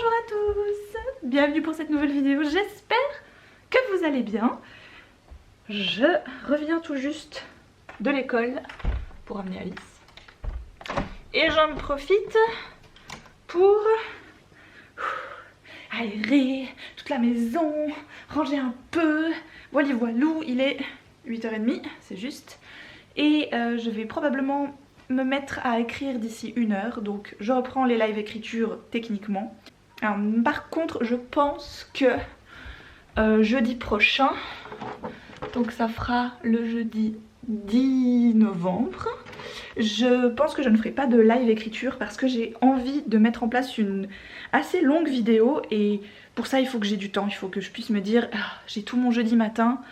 Bonjour à tous, bienvenue pour cette nouvelle vidéo, j'espère que vous allez bien. Je reviens tout juste de l'école pour amener Alice. Et j'en profite pour aérer toute la maison, ranger un peu. Voilà, voilou, il est 8h30, c'est juste. Et je vais probablement me mettre à écrire d'ici 1 heure, donc je reprends les live écriture techniquement. Alors, par contre, je pense que jeudi prochain, donc ça fera le jeudi 10 novembre, je pense que je ne ferai pas de live écriture parce que j'ai envie de mettre en place une assez longue vidéo et pour ça il faut que j'ai du temps, il faut que je puisse me dire j'ai tout mon jeudi matin,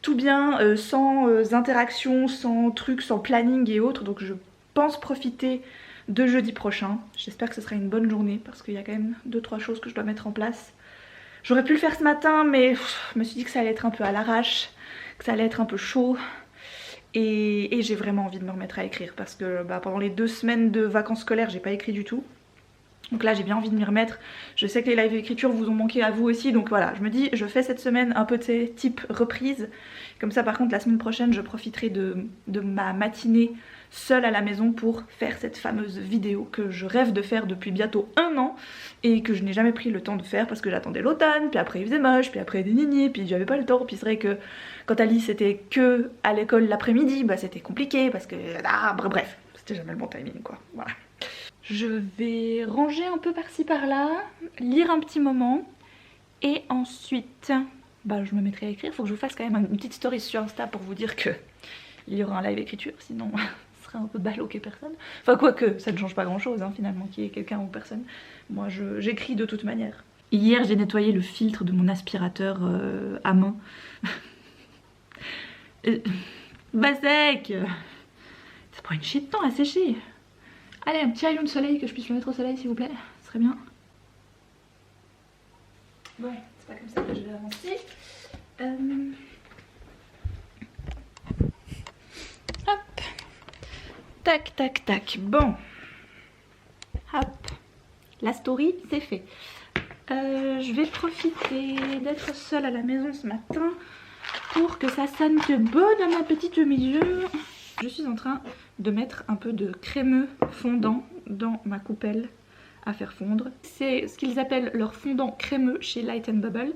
tout bien, sans interaction, sans trucs, sans planning et autres, donc je pense profiter de jeudi prochain. J'espère que ce sera une bonne journée parce qu'il y a quand même 2-3 choses que je dois mettre en place. J'aurais pu le faire ce matin mais je me suis dit que ça allait être un peu à l'arrache, que ça allait être un peu chaud et j'ai vraiment envie de me remettre à écrire parce que pendant les 2 semaines de vacances scolaires j'ai pas écrit du tout. Donc là j'ai bien envie de m'y remettre. Je sais que les live écritures vous ont manqué à vous aussi, donc voilà, je me dis je fais cette semaine un peu type reprise. Comme ça par contre la semaine prochaine je profiterai de ma matinée seule à la maison pour faire cette fameuse vidéo que je rêve de faire depuis bientôt 1 an et que je n'ai jamais pris le temps de faire parce que j'attendais l'automne, puis après il faisait moche, puis après des nini, puis j'avais pas le temps, puis c'est vrai que quand Alice était que à l'école l'après-midi, c'était compliqué parce que bref, c'était jamais le bon timing quoi, voilà. Je vais ranger un peu par-ci par-là, lire un petit moment et ensuite je me mettrai à écrire. Faut que je vous fasse quand même une petite story sur Insta pour vous dire que il y aura un live écriture, sinon ce serait un peu ballot qu'il y ait personne. Enfin quoique, ça ne change pas grand chose finalement qu'il y ait quelqu'un ou personne. Moi j'écris de toute manière. Hier j'ai nettoyé le filtre de mon aspirateur à main. Sec. Ça prend une chier de temps à sécher. Allez, un petit rayon de soleil que je puisse le mettre au soleil s'il vous plaît, ce serait bien. Bon, c'est pas comme ça que je vais avancer. Hop. Tac, tac, tac. Bon. Hop. La story, c'est fait. Je vais profiter d'être seule à la maison ce matin pour que ça sente bon à ma petite milieu. Je suis en train de mettre un peu de crémeux fondant dans ma coupelle à faire fondre. C'est ce qu'ils appellent leur fondant crémeux chez Light & Bubble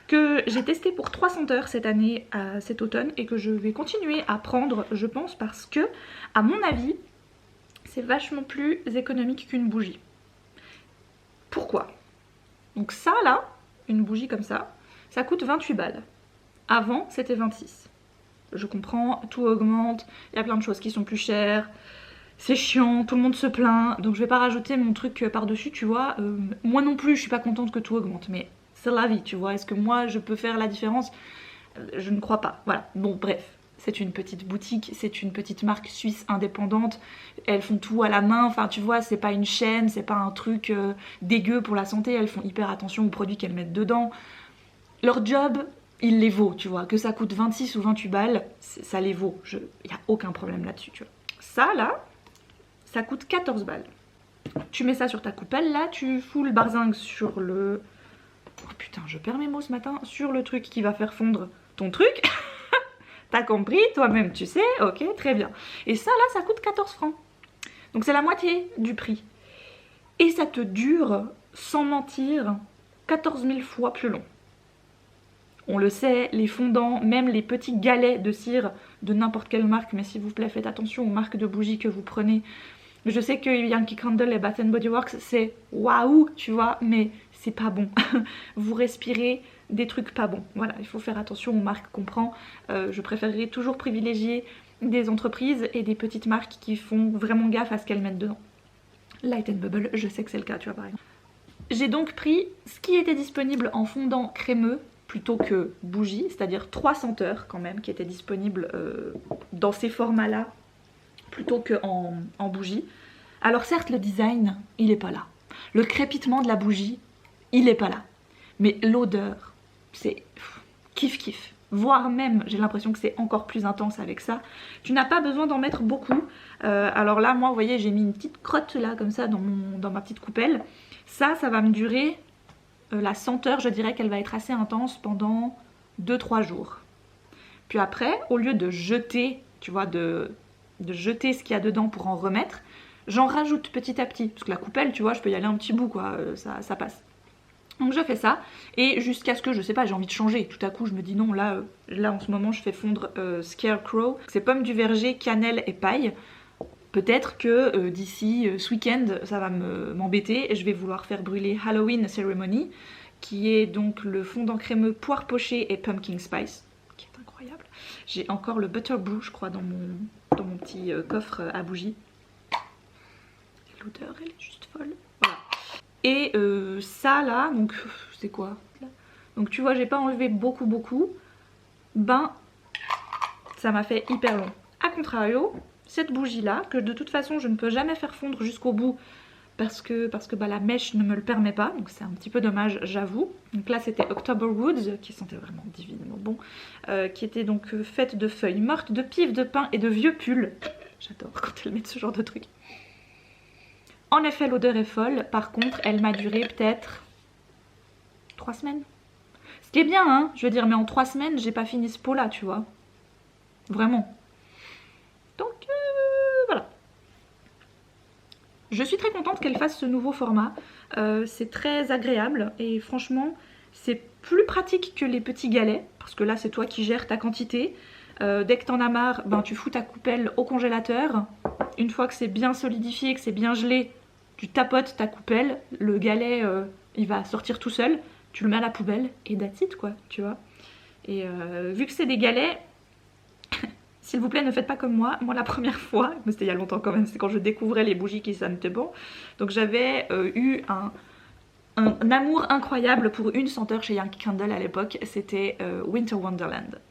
que j'ai testé pour 3 senteurs cette année, cet automne, et que je vais continuer à prendre je pense parce que à mon avis c'est vachement plus économique qu'une bougie. Pourquoi? Donc ça là, une bougie comme ça coûte 28 balles. Avant c'était 26. Je comprends, tout augmente, il y a plein de choses qui sont plus chères, c'est chiant, tout le monde se plaint, donc je vais pas rajouter mon truc par-dessus, tu vois. Moi non plus, je suis pas contente que tout augmente, mais c'est la vie, tu vois. Est-ce que moi je peux faire la différence? Je ne crois pas, voilà. Bon, bref, c'est une petite boutique, c'est une petite marque suisse indépendante, elles font tout à la main, enfin tu vois, c'est pas une chaîne, c'est pas un truc dégueu pour la santé, elles font hyper attention aux produits qu'elles mettent dedans. Leur job, il les vaut, tu vois, que ça coûte 26 ou 28 balles, ça les vaut, il n'y a aucun problème là-dessus, tu vois. Ça, là, ça coûte 14 balles. Tu mets ça sur ta coupelle, là, tu fous le barzingue sur le... Oh putain, je perds mes mots ce matin, sur le truc qui va faire fondre ton truc. T'as compris, toi-même, tu sais, ok, très bien. Et ça, là, ça coûte 14 francs. Donc c'est la moitié du prix. Et ça te dure, sans mentir, 14 000 fois plus long. On le sait, les fondants, même les petits galets de cire de n'importe quelle marque, mais s'il vous plaît faites attention aux marques de bougies que vous prenez. Je sais que Yankee Candle et Bath & Body Works c'est waouh, tu vois, mais c'est pas bon. Vous respirez des trucs pas bons. Voilà, il faut faire attention aux marques qu'on prend. Je préférerais toujours privilégier des entreprises et des petites marques qui font vraiment gaffe à ce qu'elles mettent dedans. Light & Bubble, je sais que c'est le cas, tu vois, par exemple. J'ai donc pris ce qui était disponible en fondant crémeux plutôt que bougie, c'est-à-dire 3 senteurs quand même qui étaient disponibles dans ces formats-là plutôt qu'en bougie. Alors certes le design, il est pas là. Le crépitement de la bougie, il est pas là. Mais l'odeur, c'est kiff. Voire même, j'ai l'impression que c'est encore plus intense avec ça. Tu n'as pas besoin d'en mettre beaucoup. Alors là, moi, vous voyez, j'ai mis une petite crotte là, comme ça, dans ma petite coupelle. Ça va me durer la senteur, je dirais qu'elle va être assez intense pendant 2-3 jours. Puis après, au lieu de jeter, tu vois, de jeter ce qu'il y a dedans pour en remettre, j'en rajoute petit à petit. Parce que la coupelle, tu vois, je peux y aller un petit bout, quoi, ça passe. Donc je fais ça, et jusqu'à ce que, je sais pas, j'ai envie de changer. Tout à coup, je me dis non, là en ce moment, je fais fondre Scarecrow. C'est pommes du verger, cannelle et paille. Peut-être que d'ici ce week-end, ça va m'embêter et je vais vouloir faire brûler Halloween Ceremony, qui est donc le fondant crémeux poire pochée et pumpkin spice, qui est incroyable. J'ai encore le butter brew, je crois, dans mon petit coffre à bougies. L'odeur, elle est juste folle. Voilà. Et ça là, donc c'est quoi? Donc tu vois, j'ai pas enlevé beaucoup. Ben, ça m'a fait hyper long. A contrario, cette bougie là, que de toute façon je ne peux jamais faire fondre jusqu'au bout parce que bah, la mèche ne me le permet pas, donc c'est un petit peu dommage, j'avoue. Donc là c'était October Woods, qui sentait vraiment divinement bon, qui était donc faite de feuilles mortes, de pives, de pin et de vieux pulls. J'adore quand elles mettent ce genre de truc. En effet, l'odeur est folle, par contre elle m'a duré peut-être 3 semaines. Ce qui est bien, hein, je veux dire, mais en 3 semaines j'ai pas fini ce pot là, tu vois. Vraiment. Donc voilà. Je suis très contente qu'elle fasse ce nouveau format. C'est très agréable et franchement c'est plus pratique que les petits galets. Parce que là c'est toi qui gères ta quantité. Dès que t'en as marre, ben, tu fous ta coupelle au congélateur. Une fois que c'est bien solidifié, que c'est bien gelé, tu tapotes ta coupelle. Le galet il va sortir tout seul. Tu le mets à la poubelle et that's it, quoi, tu vois. Et vu que c'est des galets... S'il vous plaît, ne faites pas comme moi. Moi, la première fois, mais c'était il y a longtemps quand même, c'est quand je découvrais les bougies qui sentaient bon. Donc j'avais eu un amour incroyable pour une senteur chez Yankee Candle à l'époque. C'était Winter Wonderland.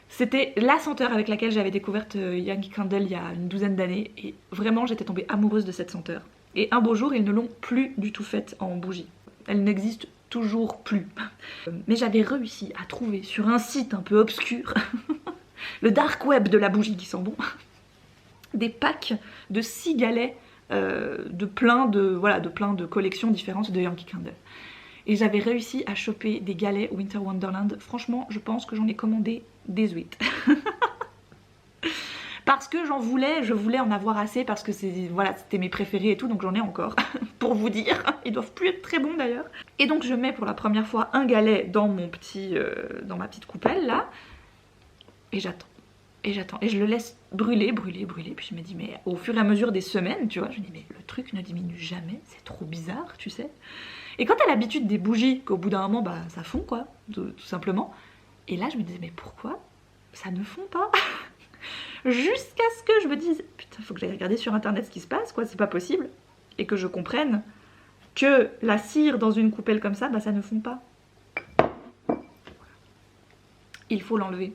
C'était la senteur avec laquelle j'avais découvert Yankee Candle il y a une douzaine d'années. Et vraiment, j'étais tombée amoureuse de cette senteur. Et un beau jour, ils ne l'ont plus du tout faite en bougie. Elle n'existe toujours plus. Mais j'avais réussi à trouver sur un site un peu obscur... le dark web de la bougie qui sent bon, des packs de 6 galets de plein de collections différentes de Yankee Candle. Et j'avais réussi à choper des galets Winter Wonderland. Franchement, je pense que j'en ai commandé 18. Parce que je voulais en avoir assez parce que c'était mes préférés et tout, donc j'en ai encore, pour vous dire. Ils doivent plus être très bons d'ailleurs. Et donc je mets pour la première fois un galet dans ma petite coupelle là. Et j'attends, et je le laisse brûler, puis je me dis, mais au fur et à mesure des semaines, tu vois, je me dis, mais le truc ne diminue jamais, c'est trop bizarre, tu sais. Et quand t'as l'habitude des bougies, qu'au bout d'un moment, bah ça fond, quoi, tout simplement. Et là, je me disais, mais pourquoi ça ne fond pas? Jusqu'à ce que je me dise, putain, faut que j'aille regarder sur internet ce qui se passe, quoi, c'est pas possible. Et que je comprenne que la cire dans une coupelle comme ça, bah ça ne fond pas. Il faut l'enlever.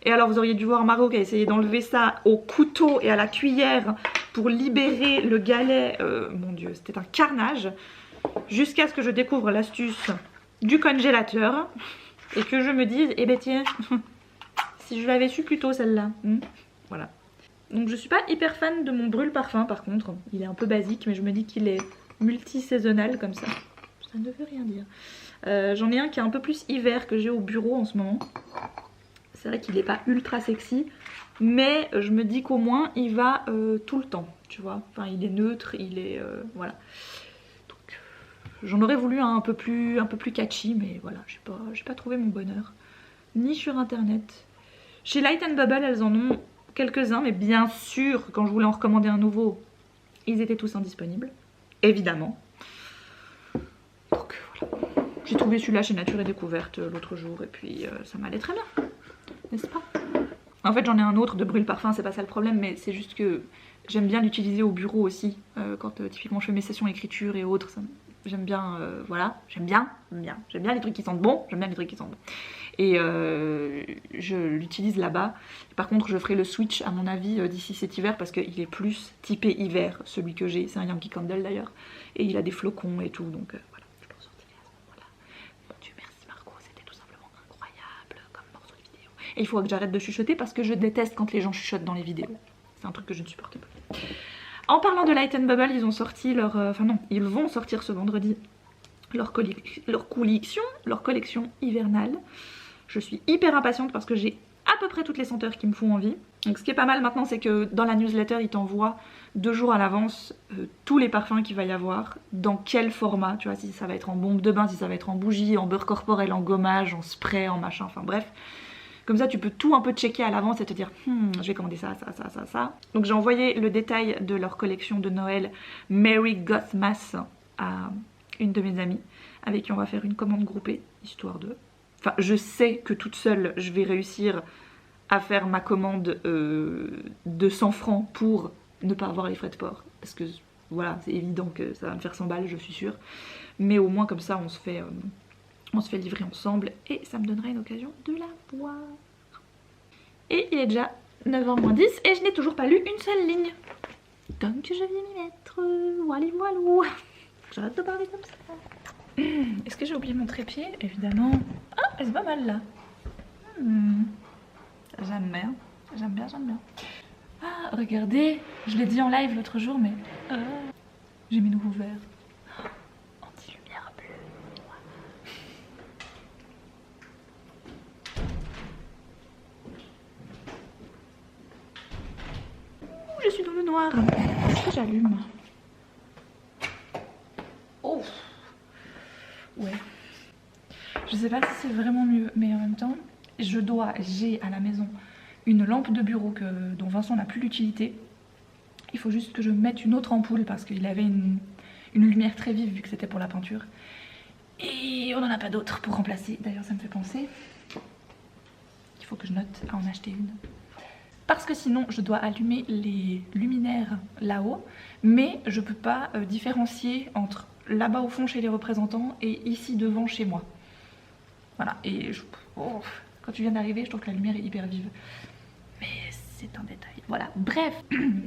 Et alors vous auriez dû voir Margot qui a essayé d'enlever ça au couteau et à la cuillère pour libérer le galet. Mon dieu, c'était un carnage. Jusqu'à ce que je découvre l'astuce du congélateur. Et que je me dise, eh ben tiens, si je l'avais su plus tôt celle-là. Voilà. Donc je suis pas hyper fan de mon brûle parfum par contre. Il est un peu basique mais je me dis qu'il est multi-saisonnal comme ça. Ça ne veut rien dire. J'en ai un qui est un peu plus hiver que j'ai au bureau en ce moment. C'est vrai qu'il n'est pas ultra sexy, mais je me dis qu'au moins il va tout le temps, tu vois. Enfin, il est neutre, il est... voilà. Donc, j'en aurais voulu un peu plus catchy, mais voilà, j'ai pas trouvé mon bonheur. Ni sur internet. Chez Light & Bubble, elles en ont quelques-uns, mais bien sûr, quand je voulais en recommander un nouveau, ils étaient tous indisponibles. Évidemment. Donc voilà. J'ai trouvé celui-là chez Nature et Découverte l'autre jour, et puis ça m'allait très bien. N'est-ce pas? En fait j'en ai un autre de brûle parfum, c'est pas ça le problème, mais c'est juste que j'aime bien l'utiliser au bureau aussi, quand typiquement je fais mes sessions écriture et autres, j'aime bien, voilà, j'aime bien les trucs qui sentent bon, j'aime bien les trucs qui sentent bon. Et je l'utilise là-bas. Par contre je ferai le switch à mon avis d'ici cet hiver parce qu'il est plus typé hiver, celui que j'ai, c'est un Yankee Candle d'ailleurs, et il a des flocons et tout, donc voilà. Et il faut que j'arrête de chuchoter parce que je déteste quand les gens chuchotent dans les vidéos. C'est un truc que je ne supporte pas. En parlant de Light & Bubble, ils ont sorti leur... enfin non, ils vont sortir ce vendredi leur collection hivernale. Je suis hyper impatiente parce que j'ai à peu près toutes les senteurs qui me font envie. Donc ce qui est pas mal maintenant, c'est que dans la newsletter, ils t'envoient 2 jours à l'avance tous les parfums qu'il va y avoir, dans quel format, tu vois, si ça va être en bombe de bain, si ça va être en bougie, en beurre corporel, en gommage, en spray, en machin, enfin bref. Comme ça, tu peux tout un peu checker à l'avance et te dire je vais commander ça, ça, ça, ça, ça. Donc j'ai envoyé le détail de leur collection de Noël Merry Gothmas à une de mes amies avec qui on va faire une commande groupée, histoire de... Enfin, je sais que toute seule, je vais réussir à faire ma commande de 100 francs pour ne pas avoir les frais de port. Parce que, voilà, c'est évident que ça va me faire 100 balles, je suis sûre. Mais au moins, comme ça, on se fait livrer ensemble et ça me donnera une occasion de la voir. Et il est déjà 9h moins 10 et je n'ai toujours pas lu une seule ligne. Donc je vais m'y mettre. Walou walou. J'arrête de parler comme ça. Est-ce que j'ai oublié mon trépied? Évidemment. Ah, c'est pas mal là. J'aime bien. J'aime bien, j'aime bien. Ah, regardez. Je l'ai dit en live l'autre jour, mais j'ai mes nouveaux verres. Anti-lumière bleue. Je suis dans le noir. Est-ce que j'allume? Oh. Ouais. Je sais pas si c'est vraiment mieux, mais en même temps, j'ai à la maison une lampe de bureau dont Vincent n'a plus l'utilité. Il faut juste que je mette une autre ampoule parce qu'il avait une lumière très vive vu que c'était pour la peinture. Et on n'en a pas d'autre pour remplacer. D'ailleurs, ça me fait penser qu'il faut que je note à en acheter une. Parce que sinon, je dois allumer les luminaires là-haut, mais je peux pas différencier entre là-bas au fond chez les représentants et ici devant chez moi. Voilà, et quand tu viens d'arriver, je trouve que la lumière est hyper vive. Mais c'est un détail. Voilà, bref,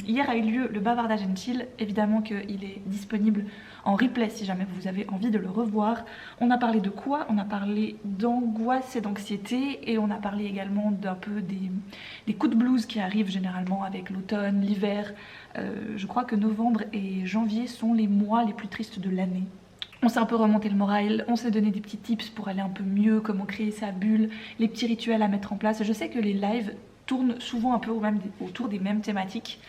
hier a eu lieu le bavardage and chill. Évidemment qu'il est disponible en replay si jamais vous avez envie de le revoir. On a parlé de quoi? On a parlé d'angoisse et d'anxiété et on a parlé également d'un peu des coups de blues qui arrivent généralement avec l'automne, l'hiver. Je crois que novembre et janvier sont les mois les plus tristes de l'année. On s'est un peu remonté le moral, on s'est donné des petits tips pour aller un peu mieux, comment créer sa bulle, les petits rituels à mettre en place. Je sais que les lives tournent souvent un peu autour des mêmes thématiques.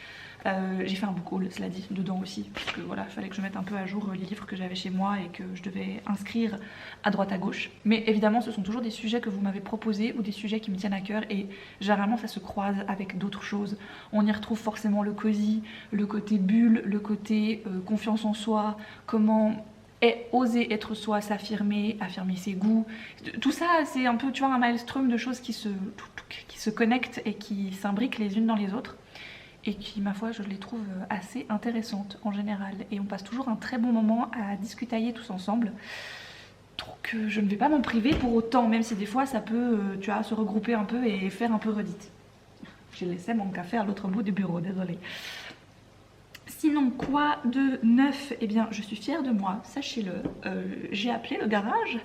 J'ai fait un book haul, cela dit, dedans aussi, parce que voilà, il fallait que je mette un peu à jour les livres que j'avais chez moi et que je devais inscrire à droite à gauche. Mais évidemment, ce sont toujours des sujets que vous m'avez proposés ou des sujets qui me tiennent à cœur et généralement ça se croise avec d'autres choses. On y retrouve forcément le cosy, le côté bulle, le côté confiance en soi, comment... et oser être soi, s'affirmer, affirmer ses goûts. Tout ça, c'est un peu, tu vois, un maelstrom de choses qui se connectent et qui s'imbriquent les unes dans les autres. Et qui, ma foi, je les trouve assez intéressantes en général. Et on passe toujours un très bon moment à discutailler tous ensemble. Donc je ne vais pas m'en priver pour autant, même si des fois ça peut, tu vois, se regrouper un peu et faire un peu redite. J'ai laissé mon café à l'autre bout du bureau, désolée. Sinon, quoi de neuf? Eh bien, je suis fière de moi, sachez-le. J'ai appelé le garage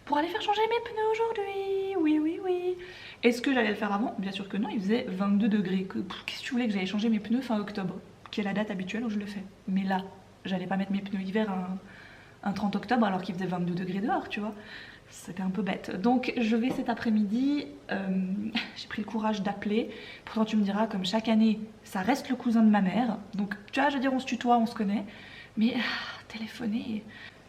pour aller faire changer mes pneus aujourd'hui. Oui, oui, oui. Est-ce que j'allais le faire avant? Bien sûr que non, il faisait 22 degrés. Qu'est-ce que tu voulais que j'aille changer mes pneus fin octobre, qui est la date habituelle où je le fais. Mais là, j'allais pas mettre mes pneus hiver un 30 octobre alors qu'il faisait 22 degrés dehors, tu vois. C'était un peu bête. Donc je vais cet après-midi, j'ai pris le courage d'appeler. Pourtant tu me diras, comme chaque année, ça reste le cousin de ma mère. Donc tu vois, je veux dire, on se tutoie, on se connaît. Mais téléphoner...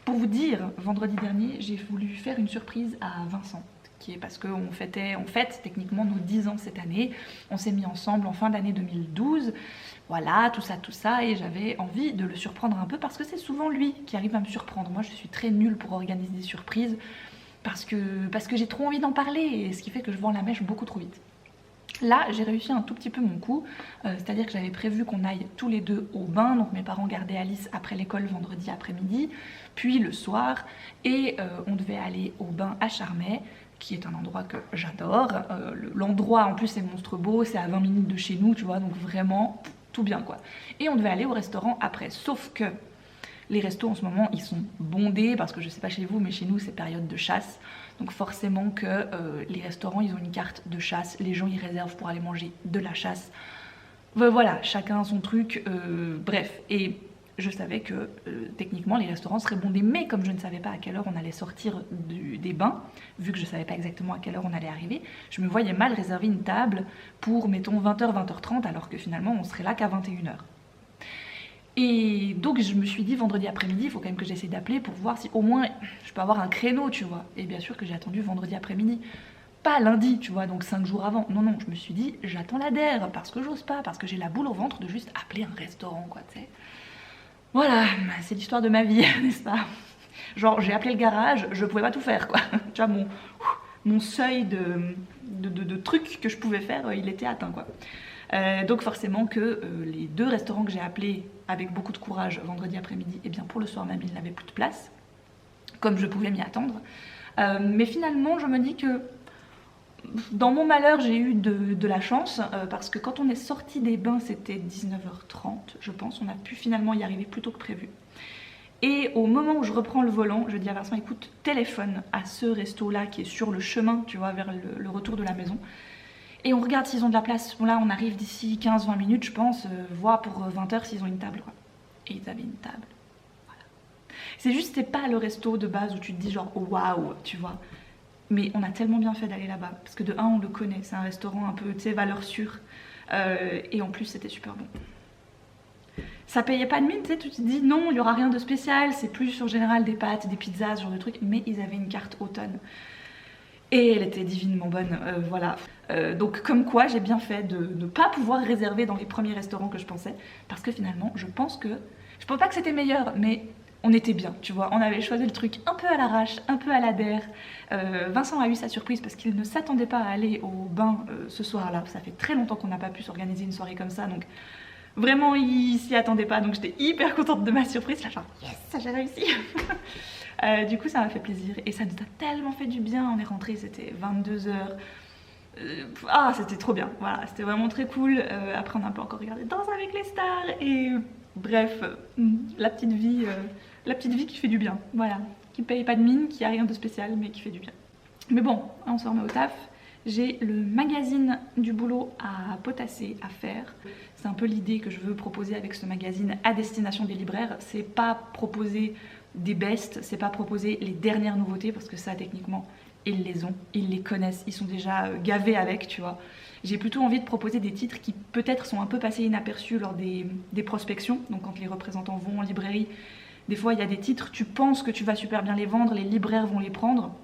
Pour vous dire, vendredi dernier, j'ai voulu faire une surprise à Vincent. Qui est parce qu'on fête techniquement nos 10 ans cette année. On s'est mis ensemble en fin d'année 2012. Voilà, tout ça. Et j'avais envie de le surprendre un peu parce que c'est souvent lui qui arrive à me surprendre. Moi, je suis très nulle pour organiser des surprises. Parce que j'ai trop envie d'en parler et ce qui fait que je vends la mèche beaucoup trop vite. Là, j'ai réussi un tout petit peu mon coup, c'est-à-dire que j'avais prévu qu'on aille tous les deux au bain, donc mes parents gardaient Alice après l'école vendredi après-midi, puis le soir, et on devait aller au bain à Charmey, qui est un endroit que j'adore. L'endroit en plus c'est monstre beau, c'est à 20 minutes de chez nous, tu vois, donc vraiment tout bien quoi. Et on devait aller au restaurant après, sauf que les restos en ce moment ils sont bondés parce que je sais pas chez vous mais chez nous c'est période de chasse. Donc forcément que les restaurants ils ont une carte de chasse, les gens y réservent pour aller manger de la chasse. Voilà, chacun son truc, bref. Et je savais que techniquement les restaurants seraient bondés, mais comme je ne savais pas à quelle heure on allait sortir des bains, vu que je ne savais pas exactement à quelle heure on allait arriver, je me voyais mal réserver une table pour mettons 20h, 20h30 alors que finalement on serait là qu'à 21h. Et donc je me suis dit vendredi après-midi, il faut quand même que j'essaie d'appeler pour voir si au moins je peux avoir un créneau, tu vois. Et bien sûr que j'ai attendu vendredi après-midi. Pas lundi, tu vois, donc 5 jours avant. Non, non, je me suis dit, j'attends la DER, parce que j'ose pas, parce que j'ai la boule au ventre de juste appeler un restaurant, quoi, tu sais. Voilà, c'est l'histoire de ma vie, n'est-ce pas? Genre, j'ai appelé le garage, je pouvais pas tout faire, quoi. Tu vois, mon seuil de trucs que je pouvais faire, il était atteint, quoi. Donc forcément que les 2 restaurants que j'ai appelés avec beaucoup de courage vendredi après-midi, et bien pour le soir même, ils n'avaient plus de place, comme je pouvais m'y attendre. Mais finalement, je me dis que dans mon malheur, j'ai eu de la chance parce que quand on est sorti des bains, c'était 19h30, je pense. On a pu finalement y arriver plus tôt que prévu. Et au moment où je reprends le volant, je dis à Vincent, écoute, téléphone à ce resto-là qui est sur le chemin, tu vois, vers le retour de la maison. Et on regarde s'ils ont de la place. Bon, là, on arrive d'ici 15-20 minutes, je pense, voir pour 20h s'ils ont une table, quoi. Et ils avaient une table. Voilà. C'est juste, c'est pas le resto de base où tu te dis genre, waouh, tu vois. Mais on a tellement bien fait d'aller là-bas, parce que de un, on le connaît, c'est un restaurant un peu, tu sais, valeur sûre. Et en plus, c'était super bon. Ça payait pas de mine, tu sais, tu te dis non, il y aura rien de spécial, c'est plus en général des pâtes, des pizzas, ce genre de trucs, mais ils avaient une carte automne. Et elle était divinement bonne, voilà. Donc comme quoi, j'ai bien fait de ne pas pouvoir réserver dans les premiers restaurants que je pensais, parce que finalement, je pense pas que c'était meilleur, mais on était bien, tu vois, on avait choisi le truc un peu à l'arrache, un peu à la der. Vincent a eu sa surprise parce qu'il ne s'attendait pas à aller au bain ce soir-là. Ça fait très longtemps qu'on n'a pas pu s'organiser une soirée comme ça, donc vraiment il s'y attendait pas. Donc j'étais hyper contente de ma surprise, là genre yes, j'ai réussi. Du coup ça m'a fait plaisir et ça nous a tellement fait du bien. On est rentré, c'était 22h. Ah, c'était trop bien, voilà, c'était vraiment très cool. Après on a un peu encore regardé Danse avec les stars et bref, la petite vie qui fait du bien, voilà, qui paye pas de mine, qui a rien de spécial mais qui fait du bien. Mais bon, on se remet au taf. J'ai le magazine du boulot à potasser, à faire. C'est un peu l'idée que je veux proposer avec ce magazine à destination des libraires. C'est pas proposer des bests, c'est pas proposer les dernières nouveautés parce que ça techniquement ils les ont, ils les connaissent, ils sont déjà gavés avec, tu vois. J'ai plutôt envie de proposer des titres qui peut-être sont un peu passés inaperçus lors des prospections. Donc quand les représentants vont en librairie, des fois il y a des titres, tu penses que tu vas super bien les vendre, les libraires vont les prendre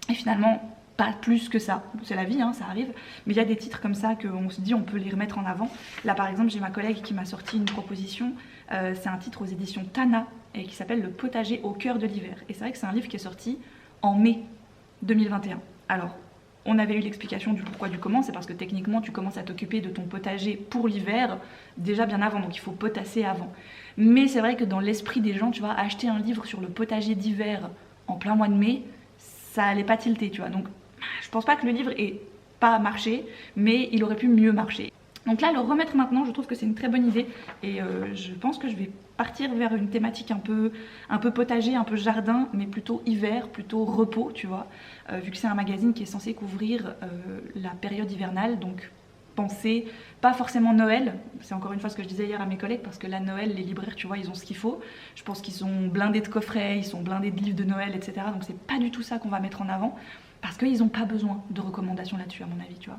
et finalement pas plus que ça. C'est la vie, hein, ça arrive, mais il y a des titres comme ça qu'on se dit on peut les remettre en avant. Là par exemple j'ai ma collègue qui m'a sorti une proposition, c'est un titre aux éditions Tana et qui s'appelle Le potager au cœur de l'hiver. Et c'est vrai que c'est un livre qui est sorti en mai 2021. Alors on avait eu l'explication du pourquoi du comment, c'est parce que techniquement tu commences à t'occuper de ton potager pour l'hiver déjà bien avant, donc il faut potasser avant. Mais c'est vrai que dans l'esprit des gens, tu vois, acheter un livre sur le potager d'hiver en plein mois de mai, ça allait pas tilter, tu vois. Donc je pense pas que le livre ait pas marché, mais il aurait pu mieux marcher. Donc là, le remettre maintenant, je trouve que c'est une très bonne idée et je pense que je vais partir vers une thématique un peu potager, un peu jardin, mais plutôt hiver, plutôt repos, tu vois, vu que c'est un magazine qui est censé couvrir la période hivernale, donc pensez pas forcément Noël, c'est encore une fois ce que je disais hier à mes collègues, parce que là Noël, les libraires, tu vois, ils ont ce qu'il faut. Je pense qu'ils sont blindés de coffrets, ils sont blindés de livres de Noël, etc. Donc c'est pas du tout ça qu'on va mettre en avant, parce qu'ils n'ont pas besoin de recommandations là-dessus à mon avis, tu vois.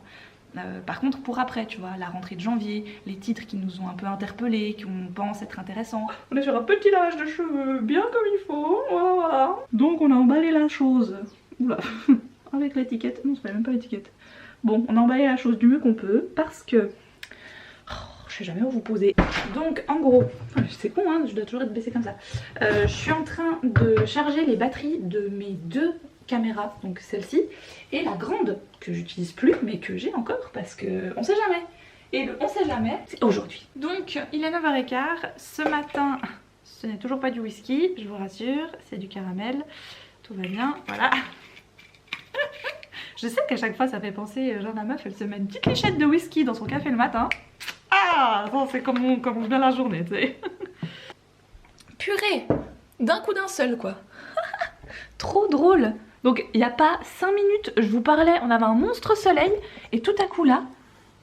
Par contre pour après, tu vois, la rentrée de janvier, les titres qui nous ont un peu interpellés, qu'on pense être intéressants. On est sur un petit lavage de cheveux bien comme il faut, voilà. Donc on a emballé la chose, oula, avec l'étiquette, non c'est même pas l'étiquette. Bon, on a emballé la chose du mieux qu'on peut parce que... Oh, je sais jamais où vous poser. Donc en gros, c'est con hein, je dois toujours être baissée comme ça. Je suis en train de charger les batteries de mes 2 caméras, donc celle-ci et la grande que j'utilise plus mais que j'ai encore parce que on sait jamais. Et le on sait jamais, c'est aujourd'hui. Donc il est 9h15, ce matin ce n'est toujours pas du whisky, je vous rassure, c'est du caramel, tout va bien, voilà. Je sais qu'à chaque fois ça fait penser, genre la meuf elle se met une petite lichette de whisky dans son café le matin. Ah, c'est comme on commence bien la journée, tu sais. Purée, d'un coup d'un seul quoi. Trop drôle. Donc il n'y a pas 5 minutes, je vous parlais, on avait un monstre soleil et tout à coup là,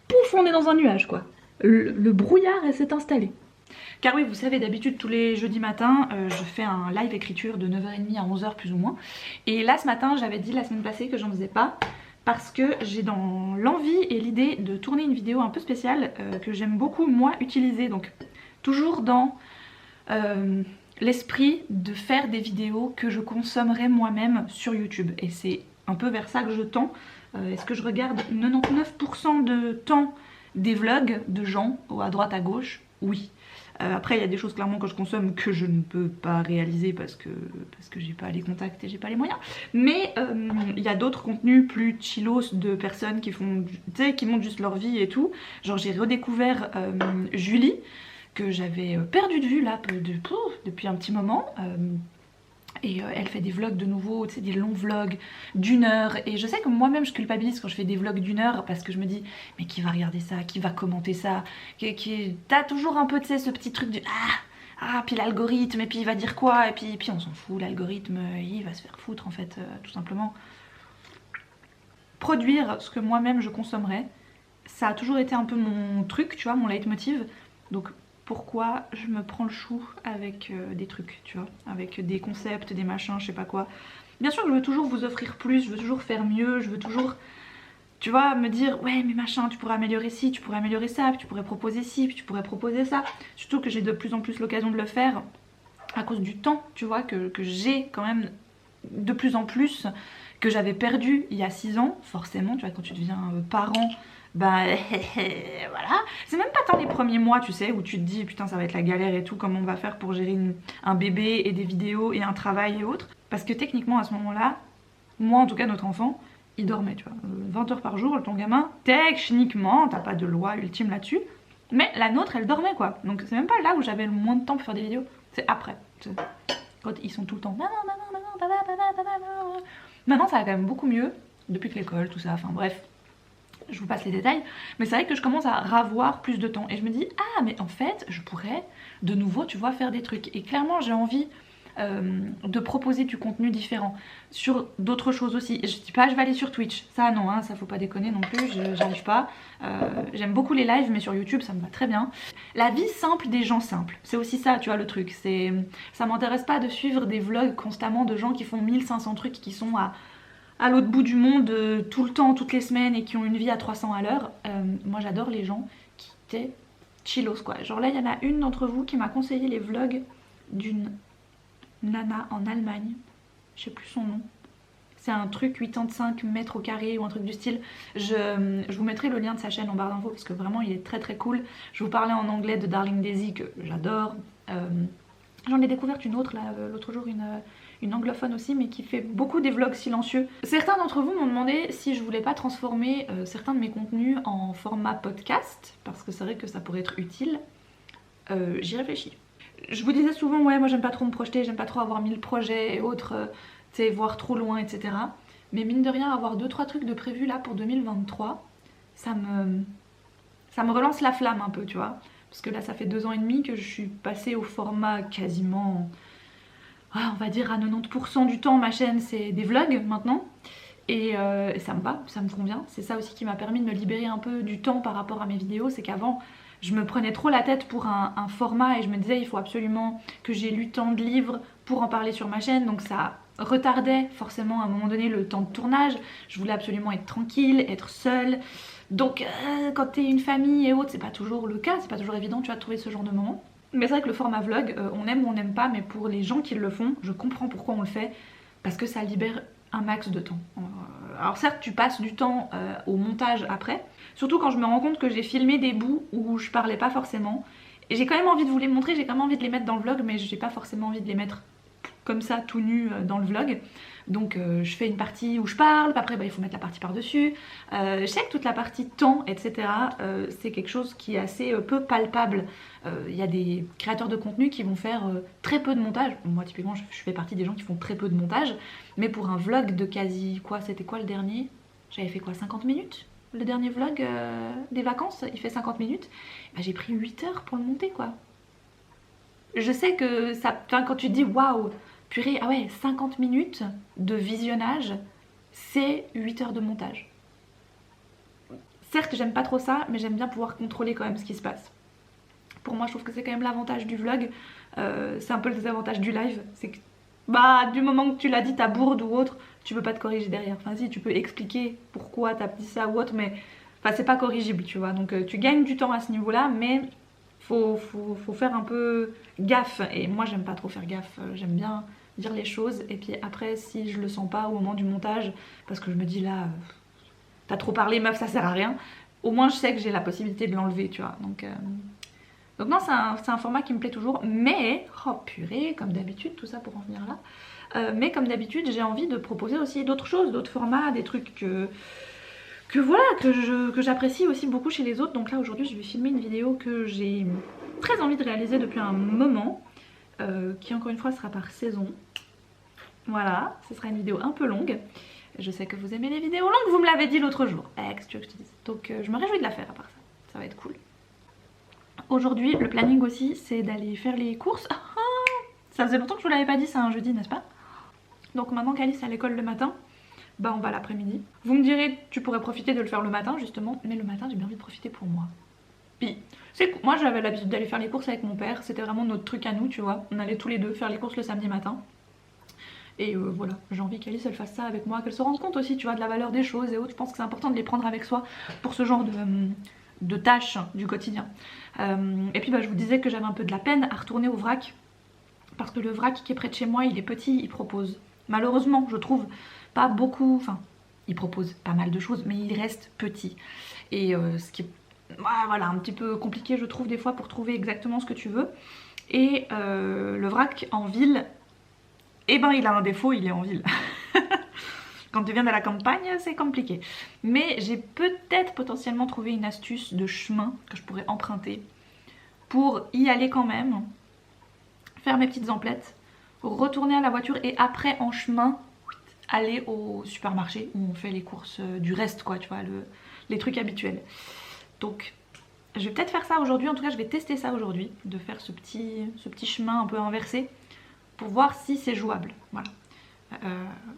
pouf, on est dans un nuage quoi. Le brouillard s'est installé. Car oui, vous savez, d'habitude tous les jeudis matins, je fais un live écriture de 9h30 à 11h plus ou moins. Et là ce matin, j'avais dit la semaine passée que j'en faisais pas parce que j'ai dans l'envie et l'idée de tourner une vidéo un peu spéciale que j'aime beaucoup moi utiliser. Donc toujours dans l'esprit de faire des vidéos que je consommerai moi-même sur YouTube. Et c'est un peu vers ça que je tends. Est-ce que je regarde 99% de temps des vlogs de gens à droite à gauche? Oui. Après il y a des choses clairement que je consomme que je ne peux pas réaliser parce que j'ai pas les contacts et j'ai pas les moyens. Mais il y a d'autres contenus plus chillos de personnes qui font, tu sais, qui montrent juste leur vie et tout. Genre j'ai redécouvert Julie que j'avais perdu de vue là depuis un petit moment. Et elle fait des vlogs de nouveau, tu sais, des longs vlogs d'1 heure. Et je sais que moi-même je culpabilise quand je fais des vlogs d'1 heure parce que je me dis, mais qui va regarder ça? Qui va commenter ça? T'as toujours un peu, tu sais, ce petit truc du puis l'algorithme, et puis il va dire quoi? Et puis on s'en fout, l'algorithme, il va se faire foutre en fait, tout simplement. Produire ce que moi-même je consommerais, ça a toujours été un peu mon truc, tu vois, mon leitmotiv. Donc pourquoi je me prends le chou avec des trucs, tu vois, avec des concepts, des machins, je sais pas quoi. Bien sûr, je veux toujours vous offrir plus, je veux toujours faire mieux, je veux toujours, tu vois, me dire ouais mais machin, tu pourrais améliorer ci, tu pourrais améliorer ça, puis tu pourrais proposer ci, puis tu pourrais proposer ça. Surtout que j'ai de plus en plus l'occasion de le faire à cause du temps, tu vois, que j'ai quand même de plus en plus, que j'avais perdu il y a 6 ans, forcément, tu vois, quand tu deviens parent, bah voilà, c'est même pas tant les premiers mois, tu sais, où tu te dis putain ça va être la galère et tout, comment on va faire pour gérer un bébé et des vidéos et un travail et autres, parce que techniquement à ce moment-là, moi en tout cas notre enfant, il dormait, tu vois, 20 heures par jour, ton gamin, techniquement, t'as pas de loi ultime là-dessus, mais la nôtre elle dormait quoi, donc c'est même pas là où j'avais le moins de temps pour faire des vidéos, c'est après, quand ils sont tout le temps maintenant ça va quand même beaucoup mieux depuis que l'école, tout ça, enfin bref, je vous passe les détails, mais c'est vrai que je commence à ravoir plus de temps et je me dis ah mais en fait je pourrais de nouveau, tu vois, faire des trucs. Et clairement j'ai envie de proposer du contenu différent sur d'autres choses aussi. Je dis pas je vais aller sur Twitch, ça non, hein, ça faut pas déconner non plus, j'arrive pas. J'aime beaucoup les lives mais sur YouTube ça me va très bien. La vie simple des gens simples, c'est aussi ça, tu vois, le truc, c'est ça m'intéresse pas de suivre des vlogs constamment de gens qui font 1500 trucs, qui sont à l'autre bout du monde tout le temps, toutes les semaines et qui ont une vie à 300 à l'heure. Moi j'adore les gens qui étaient chillos quoi. Genre là il y en a une d'entre vous qui m'a conseillé les vlogs d'une nana en Allemagne, je sais plus son nom. C'est un truc 85 mètres au carré ou un truc du style. Je vous mettrai le lien de sa chaîne en barre d'infos parce que vraiment il est très très cool. Je vous parlais en anglais de Darling Daisy que j'adore. J'en ai découvert une autre là l'autre jour, une anglophone aussi, mais qui fait beaucoup des vlogs silencieux. Certains d'entre vous m'ont demandé si je voulais pas transformer certains de mes contenus en format podcast, parce que c'est vrai que ça pourrait être utile. J'y réfléchis. Je vous disais souvent, ouais, moi j'aime pas trop me projeter, j'aime pas trop avoir 1000 projets et autres, tu sais, voir trop loin, etc. Mais mine de rien, avoir 2-3 trucs de prévus là pour 2023, ça me relance la flamme un peu, tu vois. Parce que là, ça fait 2 ans et demi que je suis passée au format quasiment, on va dire à 90% du temps, ma chaîne c'est des vlogs maintenant. Et ça me va, ça me convient. C'est ça aussi qui m'a permis de me libérer un peu du temps par rapport à mes vidéos. C'est qu'avant, je me prenais trop la tête pour un format et je me disais il faut absolument que j'ai lu tant de livres pour en parler sur ma chaîne. Donc ça retardait forcément à un moment donné le temps de tournage. Je voulais absolument être tranquille, être seule. Donc quand t'es une famille et autres, c'est pas toujours le cas, c'est pas toujours évident, tu vois, de trouver ce genre de moment. Mais c'est vrai que le format vlog, on aime ou on n'aime pas, mais pour les gens qui le font, je comprends pourquoi on le fait, parce que ça libère un max de temps. Alors certes tu passes du temps au montage après, surtout quand je me rends compte que j'ai filmé des bouts où je parlais pas forcément, et j'ai quand même envie de vous les montrer, j'ai quand même envie de les mettre dans le vlog, mais j'ai pas forcément envie de les mettre comme ça tout nu dans le vlog. Donc je fais une partie où je parle, puis après il faut mettre la partie par dessus. Je sais que toute la partie temps, etc. C'est quelque chose qui est assez peu palpable. Il y a des créateurs de contenu qui vont faire très peu de montage. Moi typiquement je fais partie des gens qui font très peu de montage. Mais pour un vlog de quasi, quoi, c'était quoi le dernier? J'avais fait quoi, 50 minutes? Le dernier vlog des vacances, il fait 50 minutes. Bah, j'ai pris 8 heures pour le monter quoi. Je sais que ça, quand tu te dis waouh, purée, ah ouais, 50 minutes de visionnage, c'est 8 heures de montage. Certes, j'aime pas trop ça, mais j'aime bien pouvoir contrôler quand même ce qui se passe. pour moi je trouve que c'est quand même l'avantage du vlog. C'est un peu le désavantage du live, c'est que bah du moment que tu l'as dit ta bourde ou autre, tu peux pas te corriger derrière. Enfin si, tu peux expliquer pourquoi t'as dit ça ou autre, mais enfin c'est pas corrigible, tu vois. Donc tu gagnes du temps à ce niveau là, mais faut faire un peu gaffe. Et moi j'aime pas trop faire gaffe, j'aime bien dire les choses. Et puis après si je le sens pas au moment du montage, parce que je me dis là, t'as trop parlé meuf, ça sert à rien, au moins je sais que j'ai la possibilité de l'enlever, tu vois. Donc non, c'est un format qui me plaît toujours, mais, oh purée, comme d'habitude, tout ça pour en venir là. Mais comme d'habitude, j'ai envie de proposer aussi d'autres choses, d'autres formats, des trucs que j'apprécie aussi beaucoup chez les autres. Donc là, aujourd'hui, je vais filmer une vidéo que j'ai très envie de réaliser depuis un moment, qui encore une fois sera par saison. Voilà, ce sera une vidéo un peu longue. Je sais que vous aimez les vidéos longues, vous me l'avez dit l'autre jour. Qu'est-ce que tu veux que je te dise? Donc je me réjouis de la faire à part ça, ça va être cool. Aujourd'hui, le planning aussi, c'est d'aller faire les courses. Ça faisait longtemps que je vous l'avais pas dit, c'est un jeudi, n'est-ce pas? Donc maintenant qu'Alice est à l'école le matin, bah on va l'après-midi. Vous me direz, tu pourrais profiter de le faire le matin justement, mais le matin j'ai bien envie de profiter pour moi. Puis, moi j'avais l'habitude d'aller faire les courses avec mon père, c'était vraiment notre truc à nous, tu vois. On allait tous les deux faire les courses le samedi matin. Et voilà, j'ai envie qu'Alice elle fasse ça avec moi, qu'elle se rende compte aussi, tu vois, de la valeur des choses et autres. Je pense que c'est important de les prendre avec soi pour ce genre de tâches du quotidien. Et puis bah, je vous disais que j'avais un peu de la peine à retourner au vrac, parce que le vrac qui est près de chez moi il est petit, il propose malheureusement je trouve pas beaucoup, enfin il propose pas mal de choses mais il reste petit. Et ce qui est voilà, un petit peu compliqué je trouve des fois pour trouver exactement ce que tu veux. Et le vrac en ville, eh ben il a un défaut, il est en ville. Quand tu viens de la campagne, c'est compliqué. Mais j'ai peut-être potentiellement trouvé une astuce de chemin que je pourrais emprunter pour y aller quand même, faire mes petites emplettes, retourner à la voiture et après en chemin aller au supermarché où on fait les courses du reste, quoi, tu vois, les trucs habituels. Donc je vais peut-être faire ça aujourd'hui, en tout cas je vais tester ça aujourd'hui, de faire ce petit chemin un peu inversé pour voir si c'est jouable. Voilà,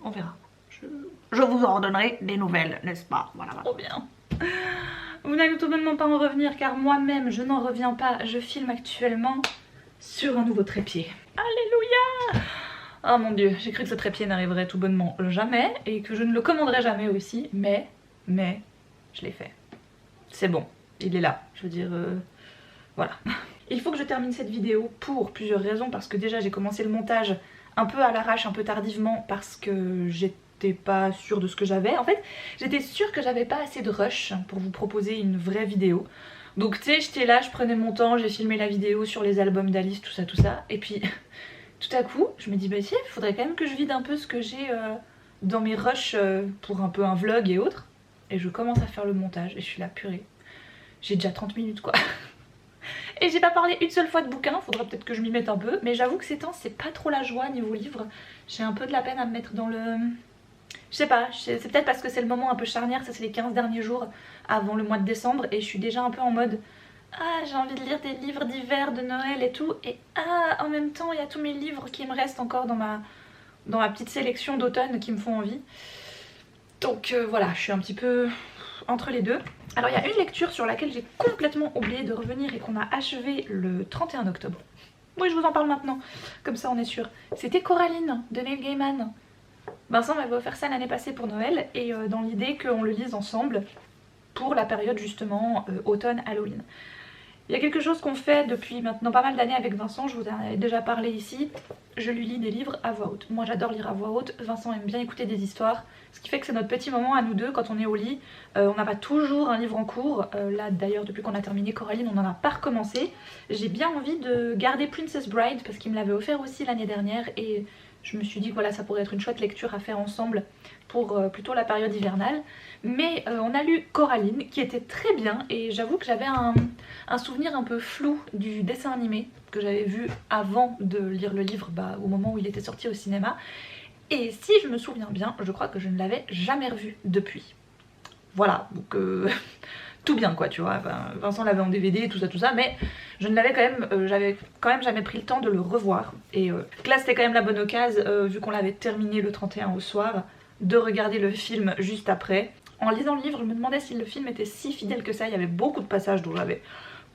on verra. Je vous en donnerai des nouvelles, n'est-ce pas? Voilà, trop bien. Vous n'allez tout bonnement pas en revenir car moi-même je n'en reviens pas. Je filme actuellement sur un nouveau trépied. Alléluia! Oh mon dieu, j'ai cru que ce trépied n'arriverait tout bonnement jamais et que je ne le commanderais jamais aussi, mais je l'ai fait. C'est bon, il est là, je veux dire, voilà. Il faut que je termine cette vidéo pour plusieurs raisons, parce que déjà j'ai commencé le montage un peu à l'arrache, un peu tardivement, parce que j'étais pas sûre de ce que j'avais. En fait, j'étais sûre que j'avais pas assez de rush pour vous proposer une vraie vidéo. Donc tu sais, j'étais là, je prenais mon temps, j'ai filmé la vidéo sur les albums d'Alice, tout ça, et puis tout à coup, je me dis bah si, il faudrait quand même que je vide un peu ce que j'ai dans mes rushs pour un peu un vlog et autres. Et je commence à faire le montage et je suis là, purée, j'ai déjà 30 minutes quoi. Et j'ai pas parlé une seule fois de bouquin, faudra peut-être que je m'y mette un peu, mais j'avoue que ces temps c'est pas trop la joie niveau livre. J'ai un peu de la peine à me mettre dans le... Je sais pas, c'est peut-être parce que c'est le moment un peu charnière, ça c'est les 15 derniers jours avant le mois de décembre et je suis déjà un peu en mode ah j'ai envie de lire des livres d'hiver, de Noël et tout, et ah en même temps il y a tous mes livres qui me restent encore dans ma petite sélection d'automne qui me font envie. Donc voilà, je suis un petit peu entre les deux. Alors il y a une lecture sur laquelle j'ai complètement oublié de revenir et qu'on a achevé le 31 octobre. Oui, je vous en parle maintenant, comme ça on est sûr. C'était Coraline de Neil Gaiman. Vincent m'avait offert ça l'année passée pour Noël et dans l'idée qu'on le lise ensemble pour la période justement automne-Halloween. Il y a quelque chose qu'on fait depuis maintenant pas mal d'années avec Vincent, je vous en ai déjà parlé ici. Je lui lis des livres à voix haute. Moi j'adore lire à voix haute, Vincent aime bien écouter des histoires. Ce qui fait que c'est notre petit moment à nous deux quand on est au lit. On n'a pas toujours un livre en cours. Là d'ailleurs depuis qu'on a terminé Coraline on n'en a pas recommencé. J'ai bien envie de garder Princess Bride parce qu'il me l'avait offert aussi l'année dernière. Et je me suis dit que voilà, ça pourrait être une chouette lecture à faire ensemble pour plutôt la période hivernale. Mais on a lu Coraline qui était très bien et j'avoue que j'avais un souvenir un peu flou du dessin animé que j'avais vu avant de lire le livre au moment où il était sorti au cinéma. Et si je me souviens bien, je crois que je ne l'avais jamais revu depuis. Voilà, donc tout bien quoi, tu vois. Enfin, Vincent l'avait en DVD, tout ça, mais je ne l'avais j'avais quand même jamais pris le temps de le revoir. Et là c'était quand même la bonne occasion, vu qu'on l'avait terminé le 31 au soir, de regarder le film juste après. En lisant le livre, je me demandais si le film était si fidèle que ça, il y avait beaucoup de passages dont j'avais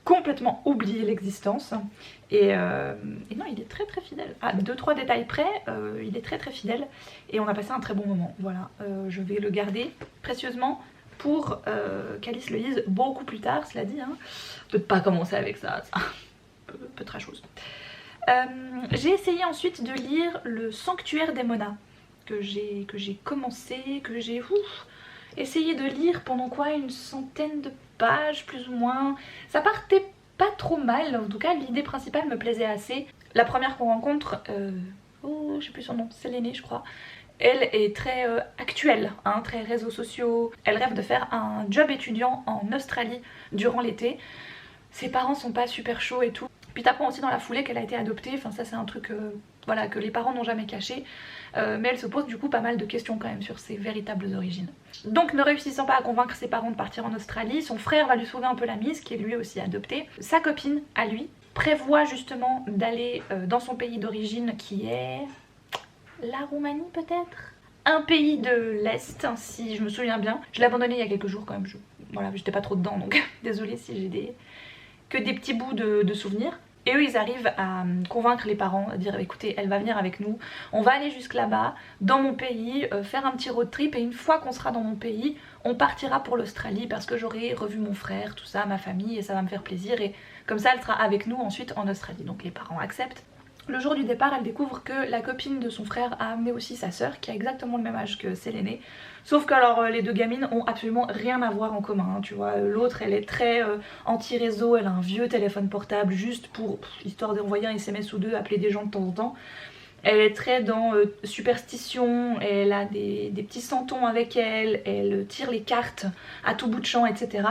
complètement oublié l'existence. Et non, il est très très fidèle. À 2-3 détails près, il est très très fidèle. Et on a passé un très bon moment. Voilà, je vais le garder précieusement pour qu'Alice le lise beaucoup plus tard, cela dit. Hein. Peut-être pas commencer avec ça, ça peu très chose. J'ai essayé ensuite de lire Le Sanctuaire des Monas, que j'ai commencé, que j'ai essayé de lire pendant quoi, une centaine de pages plus ou moins. Ça partait pas trop mal, en tout cas l'idée principale me plaisait assez. La première qu'on rencontre, je sais plus son nom, Séléné je crois, elle est très actuelle, hein, très réseaux sociaux. Elle rêve de faire un job étudiant en Australie durant l'été. Ses parents sont pas super chauds et tout. Puis t'apprends aussi dans la foulée qu'elle a été adoptée, enfin ça c'est un truc voilà, que les parents n'ont jamais caché. Mais elle se pose du coup pas mal de questions quand même sur ses véritables origines. Donc ne réussissant pas à convaincre ses parents de partir en Australie, son frère va lui sauver un peu la mise, qui est lui aussi adopté. Sa copine, à lui, prévoit justement d'aller dans son pays d'origine qui est... la Roumanie peut-être, un pays de l'Est, si je me souviens bien. Je l'ai abandonné il y a quelques jours quand même, voilà, j'étais pas trop dedans donc désolée si j'ai que des petits bouts de souvenirs. Et eux ils arrivent à convaincre les parents, à dire écoutez elle va venir avec nous, on va aller jusque là-bas, dans mon pays, faire un petit road trip et une fois qu'on sera dans mon pays, on partira pour l'Australie parce que j'aurai revu mon frère, tout ça, ma famille et ça va me faire plaisir et comme ça elle sera avec nous ensuite en Australie. Donc les parents acceptent. Le jour du départ, elle découvre que la copine de son frère a amené aussi sa sœur qui a exactement le même âge que Séléné. Sauf que alors les deux gamines ont absolument rien à voir en commun, hein, tu vois. L'autre elle est très anti-réseau, elle a un vieux téléphone portable juste pour, histoire d'envoyer un SMS ou deux, appeler des gens de temps en temps. Elle est très dans superstition, elle a des petits santons avec elle, elle tire les cartes à tout bout de champ, etc.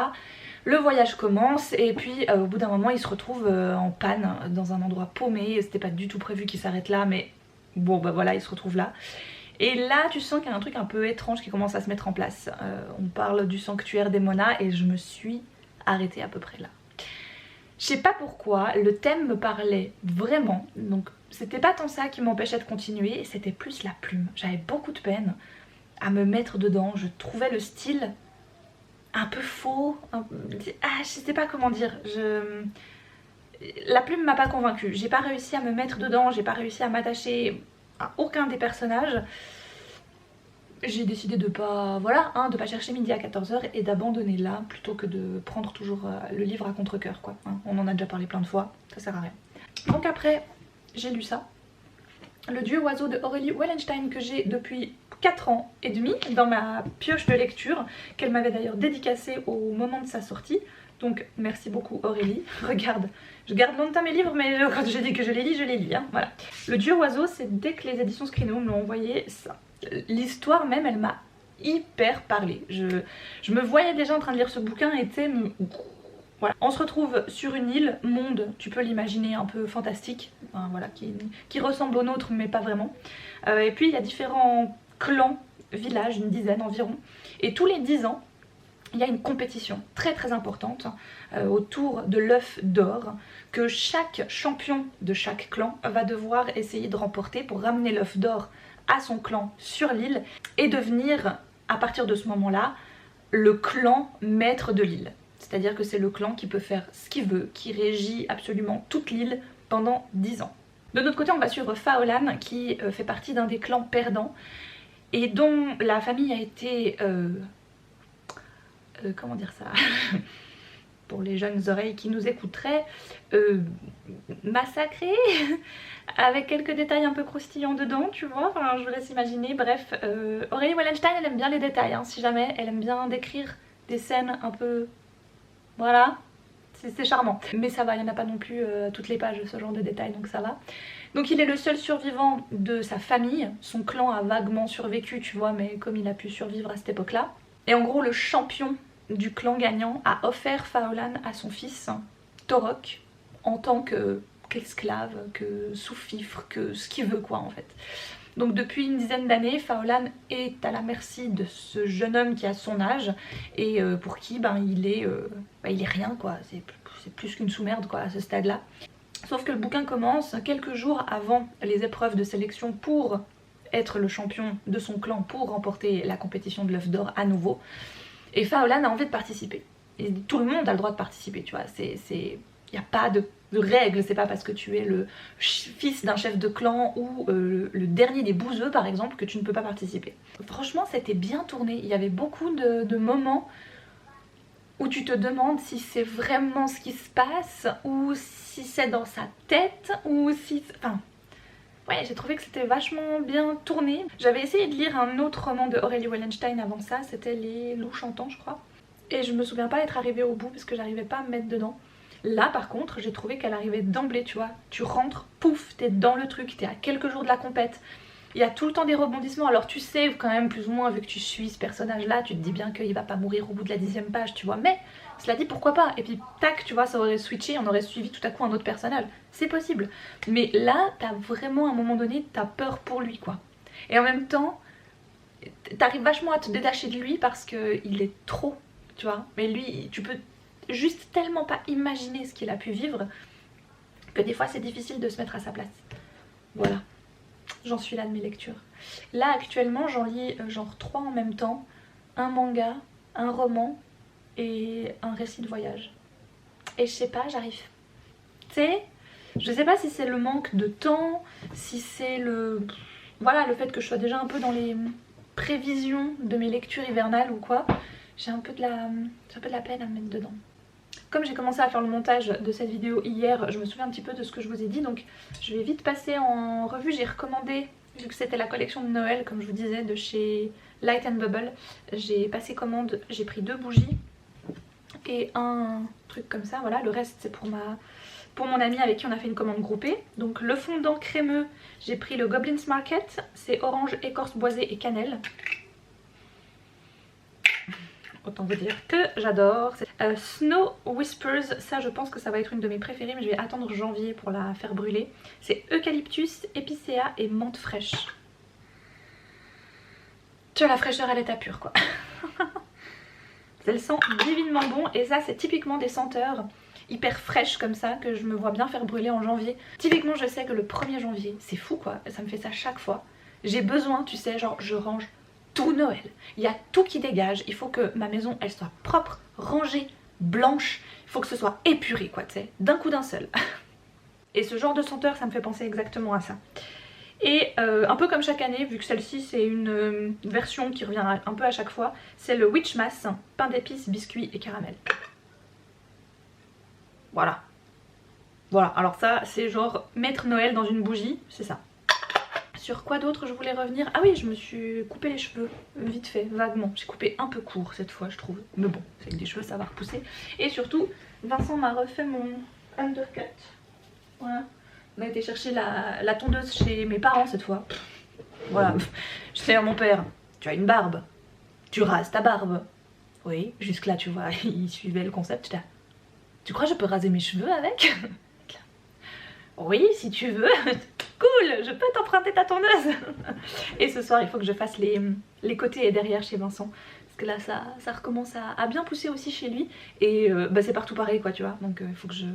Le voyage commence et puis au bout d'un moment il se retrouve en panne dans un endroit paumé. C'était pas du tout prévu qu'il s'arrête là mais bon bah voilà il se retrouve là. Et là tu sens qu'il y a un truc un peu étrange qui commence à se mettre en place. On parle du sanctuaire des Monas et je me suis arrêtée à peu près là. Je sais pas pourquoi, le thème me parlait vraiment, donc c'était pas tant ça qui m'empêchait de continuer, c'était plus la plume. J'avais beaucoup de peine à me mettre dedans, je trouvais le style un peu faux, je sais pas comment dire, la plume m'a pas convaincue, j'ai pas réussi à me mettre dedans, j'ai pas réussi à m'attacher à aucun des personnages. J'ai décidé de pas, voilà, hein, de pas chercher midi à 14 h et d'abandonner là plutôt que de prendre toujours le livre à contre-cœur quoi, hein. On en a déjà parlé plein de fois, ça sert à rien. Donc après j'ai lu ça, Le Dieu oiseau de Aurélie Wallenstein que j'ai depuis 4 ans et demi dans ma pioche de lecture, qu'elle m'avait d'ailleurs dédicacée au moment de sa sortie. Donc merci beaucoup Aurélie, regarde, je garde longtemps mes livres mais quand j'ai dit que je les lis, hein, voilà. Le Dieu oiseau, c'est dès que les éditions Scrino me l'ont envoyé, ça. L'histoire même elle m'a hyper parlé, je me voyais déjà en train de lire ce bouquin et tu sais, voilà. On se retrouve sur une île, monde, tu peux l'imaginer un peu fantastique, hein, voilà, qui ressemble au nôtre mais pas vraiment. Et puis il y a différents clans, villages, une dizaine environ, et tous les 10 ans il y a une compétition très très importante autour de l'œuf d'or que chaque champion de chaque clan va devoir essayer de remporter pour ramener l'œuf d'or à son clan sur l'île et devenir à partir de ce moment là le clan maître de l'île. C'est à dire que c'est le clan qui peut faire ce qu'il veut, qui régit absolument toute l'île pendant 10 ans. De notre côté on va suivre Faolan qui fait partie d'un des clans perdants et dont la famille a été comment dire ça pour les jeunes oreilles qui nous écouteraient, massacrée avec quelques détails un peu croustillants dedans, tu vois, enfin je vous laisse imaginer. Bref, Aurélie Wallenstein elle aime bien les détails, hein, si jamais, elle aime bien décrire des scènes un peu, voilà, c'est charmant. Mais ça va, il n'y en a pas non plus toutes les pages ce genre de détails, donc ça va. Donc il est le seul survivant de sa famille, son clan a vaguement survécu tu vois, mais comme il a pu survivre à cette époque là. Et en gros le champion du clan gagnant a offert Faolan à son fils Torok en tant qu'esclave, que sous-fifre, que ce qu'il veut quoi en fait. Donc depuis une dizaine d'années, Faolan est à la merci de ce jeune homme qui a son âge et pour qui il est rien quoi, c'est plus qu'une sous-merde quoi à ce stade là. Sauf que le bouquin commence quelques jours avant les épreuves de sélection pour être le champion de son clan, pour remporter la compétition de l'œuf d'or à nouveau. Et Faolan a envie de participer. Et tout le monde a le droit de participer, tu vois. Il n'y a pas de règles, c'est pas parce que tu es le fils d'un chef de clan ou le dernier des bouseux par exemple que tu ne peux pas participer. Franchement c'était bien tourné, il y avait beaucoup de moments où tu te demandes si c'est vraiment ce qui se passe ou si c'est dans sa tête ou si... Enfin... Ouais, j'ai trouvé que c'était vachement bien tourné. J'avais essayé de lire un autre roman de Aurélie Wallenstein avant ça, c'était Les Loups Chantants je crois. Et je me souviens pas être arrivée au bout parce que j'arrivais pas à me mettre dedans. Là par contre j'ai trouvé qu'elle arrivait d'emblée, tu vois. Tu rentres, pouf, t'es dans le truc, t'es à quelques jours de la compète. Il y a tout le temps des rebondissements, alors tu sais quand même plus ou moins, vu que tu suis ce personnage là, tu te dis bien qu'il va pas mourir au bout de la 10e page, tu vois. Mais cela dit, pourquoi pas. Et puis tac, tu vois, ça aurait switché, on aurait suivi tout à coup un autre personnage. C'est possible. Mais là, t'as vraiment à un moment donné, t'as peur pour lui quoi. Et en même temps, t'arrives vachement à te détacher de lui parce qu'il est trop, tu vois. Mais lui, tu peux juste tellement pas imaginer ce qu'il a pu vivre que des fois c'est difficile de se mettre à sa place. Voilà, j'en suis là de mes lectures. Là actuellement j'en lis genre 3 en même temps, un manga, un roman et un récit de voyage. Et je sais pas, j'arrive. Tu sais, je sais pas si c'est le manque de temps, si c'est le... Voilà, le fait que je sois déjà un peu dans les prévisions de mes lectures hivernales ou quoi. J'ai un peu de la peine à me mettre dedans. Comme j'ai commencé à faire le montage de cette vidéo hier, je me souviens un petit peu de ce que je vous ai dit, donc je vais vite passer en revue. J'ai recommandé, vu que c'était la collection de Noël, comme je vous disais, de chez Light and Bubble, j'ai passé commande, j'ai pris 2 bougies et un truc comme ça, voilà, le reste c'est pour mon amie avec qui on a fait une commande groupée. Donc le fondant crémeux, j'ai pris le Goblin's Market, c'est orange, écorce boisée et cannelle. Autant vous dire que j'adore. Snow Whispers, ça je pense que ça va être une de mes préférées, mais je vais attendre janvier pour la faire brûler. C'est eucalyptus, épicéa et menthe fraîche. Tu vois, la fraîcheur elle est à pure quoi. Elle sent divinement bon et ça c'est typiquement des senteurs hyper fraîches comme ça que je me vois bien faire brûler en janvier. Typiquement je sais que le 1er janvier, c'est fou quoi, ça me fait ça chaque fois. J'ai besoin, tu sais, genre je range tout Noël. Il y a tout qui dégage, il faut que ma maison elle soit propre, rangée, blanche. Il faut que ce soit épuré quoi, tu sais, d'un coup d'un seul. Et ce genre de senteur ça me fait penser exactement à ça. Et un peu comme chaque année, vu que celle-ci c'est une version qui revient un peu à chaque fois, c'est le Witchmas, pain d'épices, biscuits et caramel. Voilà. Voilà, alors ça c'est genre mettre Noël dans une bougie, c'est ça. Sur quoi d'autre je voulais revenir? Ah oui, je me suis coupé les cheveux, vite fait, vaguement. J'ai coupé un peu court cette fois je trouve, mais bon, avec des cheveux ça va repousser. Et surtout, Vincent m'a refait mon undercut. Voilà. On a été chercher la tondeuse chez mes parents cette fois. Voilà, je sais à mon père, tu as une barbe, tu rases ta barbe. Oui, jusque là tu vois, il suivait le concept. Tu crois que je peux raser mes cheveux avec? Oui, si tu veux. Cool, je peux t'emprunter ta tondeuse. Et ce soir il faut que je fasse les côtés et derrière chez Vincent. Parce que là ça recommence à bien pousser aussi chez lui. Et bah, c'est partout pareil quoi tu vois. Donc il faut que je...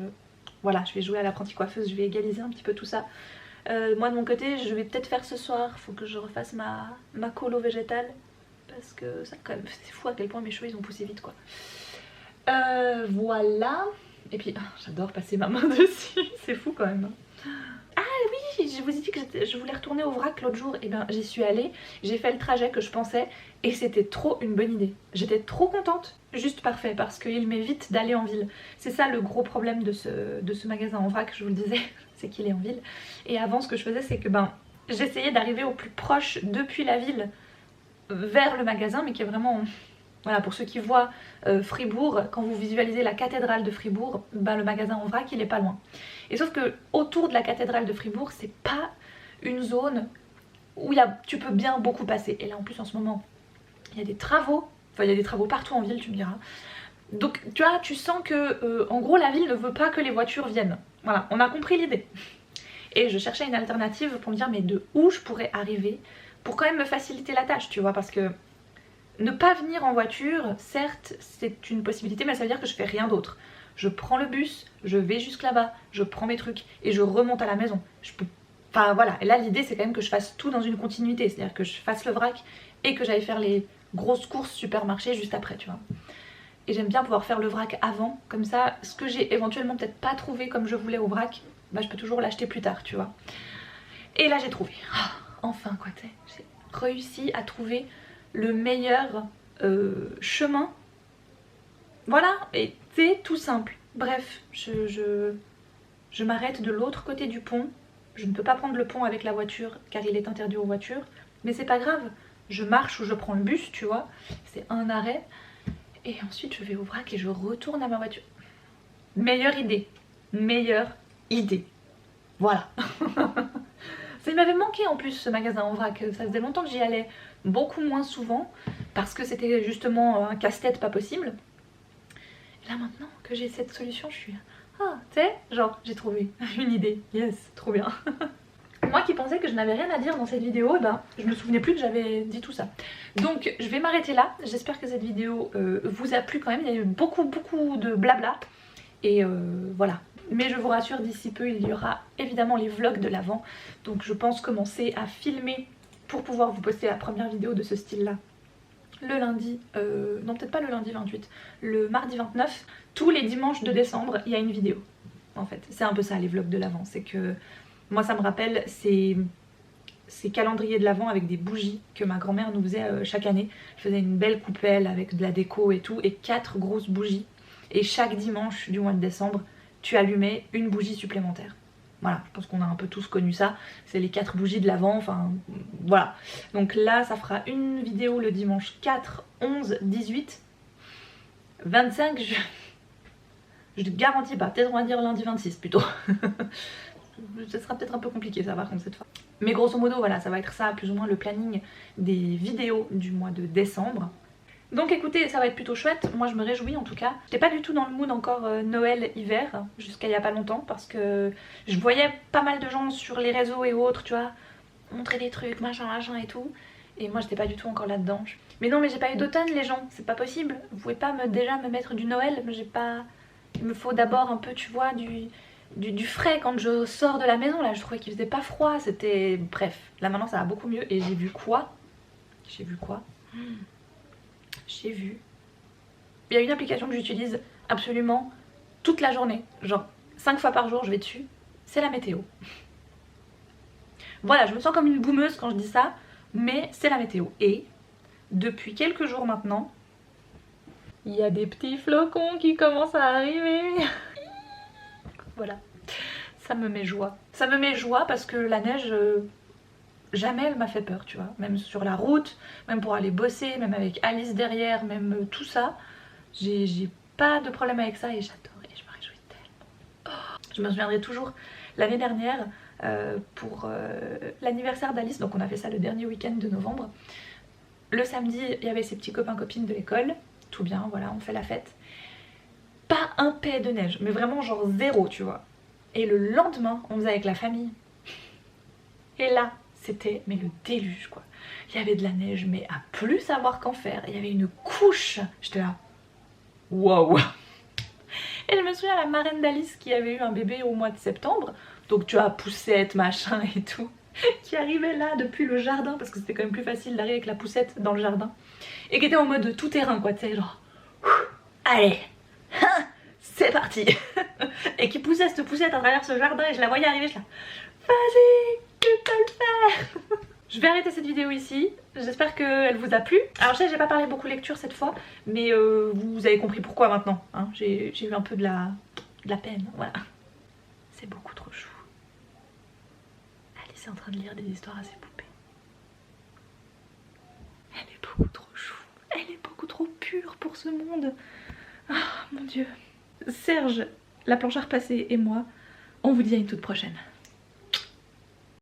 Voilà, je vais jouer à l'apprentie coiffeuse, je vais égaliser un petit peu tout ça. Moi de mon côté, je vais peut-être faire ce soir, il faut que je refasse ma colo végétale. Parce que ça quand même, c'est fou à quel point mes cheveux ils ont poussé vite quoi. Voilà. Et puis, j'adore passer ma main dessus, c'est fou quand même. Ah oui, je vous ai dit que je voulais retourner au vrac l'autre jour. Et bien j'y suis allée, j'ai fait le trajet que je pensais et c'était trop une bonne idée. J'étais trop contente, juste parfait parce qu'il m'évite d'aller en ville. C'est ça le gros problème de ce magasin en vrac, je vous le disais, c'est qu'il est en ville. Et avant ce que je faisais c'est que j'essayais d'arriver au plus proche depuis la ville vers le magasin, mais qui est vraiment... Voilà, pour ceux qui voient Fribourg, quand vous visualisez la cathédrale de Fribourg, le magasin en vrac il est pas loin. Et sauf que autour de la cathédrale de Fribourg, c'est pas une zone où tu peux bien beaucoup passer. Et là en plus en ce moment, il y a des travaux, enfin il y a des travaux partout en ville tu me diras. Donc tu vois, tu sens que en gros la ville ne veut pas que les voitures viennent. Voilà, on a compris l'idée. Et je cherchais une alternative pour me dire mais de où je pourrais arriver pour quand même me faciliter la tâche, tu vois, parce que ne pas venir en voiture, certes c'est une possibilité, mais ça veut dire que je fais rien d'autre. Je prends le bus, je vais jusque là-bas, je prends mes trucs et je remonte à la maison. Je peux... Enfin voilà, et là l'idée c'est quand même que je fasse tout dans une continuité, c'est-à-dire que je fasse le vrac et que j'aille faire les grosses courses supermarché juste après, tu vois. Et j'aime bien pouvoir faire le vrac avant, comme ça ce que j'ai éventuellement peut-être pas trouvé comme je voulais au vrac, bah je peux toujours l'acheter plus tard, tu vois. Et là j'ai trouvé, enfin quoi, j'ai réussi à trouver le meilleur chemin. Voilà, et c'est tout simple. Bref, je m'arrête de l'autre côté du pont. Je ne peux pas prendre le pont avec la voiture car il est interdit aux voitures. Mais c'est pas grave, je marche ou je prends le bus, tu vois. C'est un arrêt. Et ensuite je vais au vrac et je retourne à ma voiture. Meilleure idée. Meilleure idée. Voilà. Ça m'avait manqué en plus ce magasin en vrac. Ça faisait longtemps que j'y allais, beaucoup moins souvent. Parce que c'était justement un casse-tête pas possible. Et là maintenant que j'ai cette solution, je suis... Ah, tu sais, genre j'ai trouvé une idée. Yes, trop bien. Moi qui pensais que je n'avais rien à dire dans cette vidéo, eh ben, je me souvenais plus que j'avais dit tout ça. Donc je vais m'arrêter là. J'espère que cette vidéo vous a plu quand même. Il y a eu beaucoup de blabla. Et voilà. Mais je vous rassure, d'ici peu il y aura évidemment les vlogs de l'Avent. Donc je pense commencer à filmer pour pouvoir vous poster la première vidéo de ce style là. Le lundi, non peut-être pas le lundi 28, le mardi 29. Tous les dimanches de décembre il y a une vidéo. En fait c'est un peu ça les vlogs de l'Avent. C'est que moi ça me rappelle ces calendriers de l'Avent avec des bougies que ma grand-mère nous faisait chaque année. Je faisais une belle coupelle avec de la déco et tout, et 4 grosses bougies. Et chaque dimanche du mois de décembre, tu allumais une bougie supplémentaire. Voilà, je pense qu'on a un peu tous connu ça. C'est les 4 bougies de l'Avent, enfin voilà. Donc là, ça fera une vidéo le dimanche 4, 11, 18, 25, je ne garantis pas. Peut-être on va dire lundi 26 plutôt. Ce sera peut-être un peu compliqué ça par contre cette fois. Mais grosso modo voilà, ça va être ça plus ou moins le planning des vidéos du mois de décembre. Donc écoutez, ça va être plutôt chouette, moi je me réjouis en tout cas. J'étais pas du tout dans le mood encore Noël-hiver jusqu'à il y a pas longtemps parce que je voyais pas mal de gens sur les réseaux et autres, tu vois, montrer des trucs, machin et tout. Et moi j'étais pas du tout encore là-dedans. Mais non mais j'ai pas eu d'automne les gens, c'est pas possible. Vous pouvez pas déjà me mettre du Noël, j'ai pas... Il me faut d'abord un peu, tu vois, du frais quand je sors de la maison. Là je trouvais qu'il faisait pas froid, c'était... Bref, là maintenant ça va beaucoup mieux. Et j'ai vu quoi? J'ai vu il y a une application que j'utilise absolument toute la journée, genre 5 fois par jour je vais dessus, c'est la météo. Voilà, je me sens comme une boumeuse quand je dis ça, mais c'est la météo. Et depuis quelques jours maintenant, il y a des petits flocons qui commencent à arriver. Voilà, ça me met joie. Ça me met joie parce que la neige... jamais elle m'a fait peur, tu vois. Même sur la route, même pour aller bosser, même avec Alice derrière, même tout ça. J'ai pas de problème avec ça et j'adore et je me réjouis tellement. Oh, je me souviendrai toujours l'année dernière pour l'anniversaire d'Alice. Donc on a fait ça le dernier week-end de novembre. Le samedi, il y avait ses petits copains-copines de l'école. Tout bien, voilà, on fait la fête. Pas un pet de neige, mais vraiment genre zéro, tu vois. Et le lendemain, on faisait avec la famille. Et là, c'était mais le déluge quoi. Il y avait de la neige mais à plus savoir qu'en faire. Il y avait une couche. J'étais là. Waouh. Et je me souviens la marraine d'Alice qui avait eu un bébé au mois de septembre. Donc tu as poussette, machin et tout. Qui arrivait là depuis le jardin. Parce que c'était quand même plus facile d'arriver avec la poussette dans le jardin. Et qui était en mode tout terrain quoi. Tu sais genre. Allez. C'est parti. Et qui poussait cette poussette à travers ce jardin. Et je la voyais arriver. Je la. Vas-y. Tu peux le faire. Je vais arrêter cette vidéo ici, j'espère qu'elle vous a plu. Alors je sais j'ai pas parlé beaucoup lecture cette fois, mais vous avez compris pourquoi maintenant, hein. J'ai eu un peu de la peine, voilà. C'est beaucoup trop chou. Alice est en train de lire des histoires à ses poupées. Elle est beaucoup trop chou, elle est beaucoup trop pure pour ce monde. Ah mon dieu. Serge, la planche à repasser et moi, on vous dit à une toute prochaine.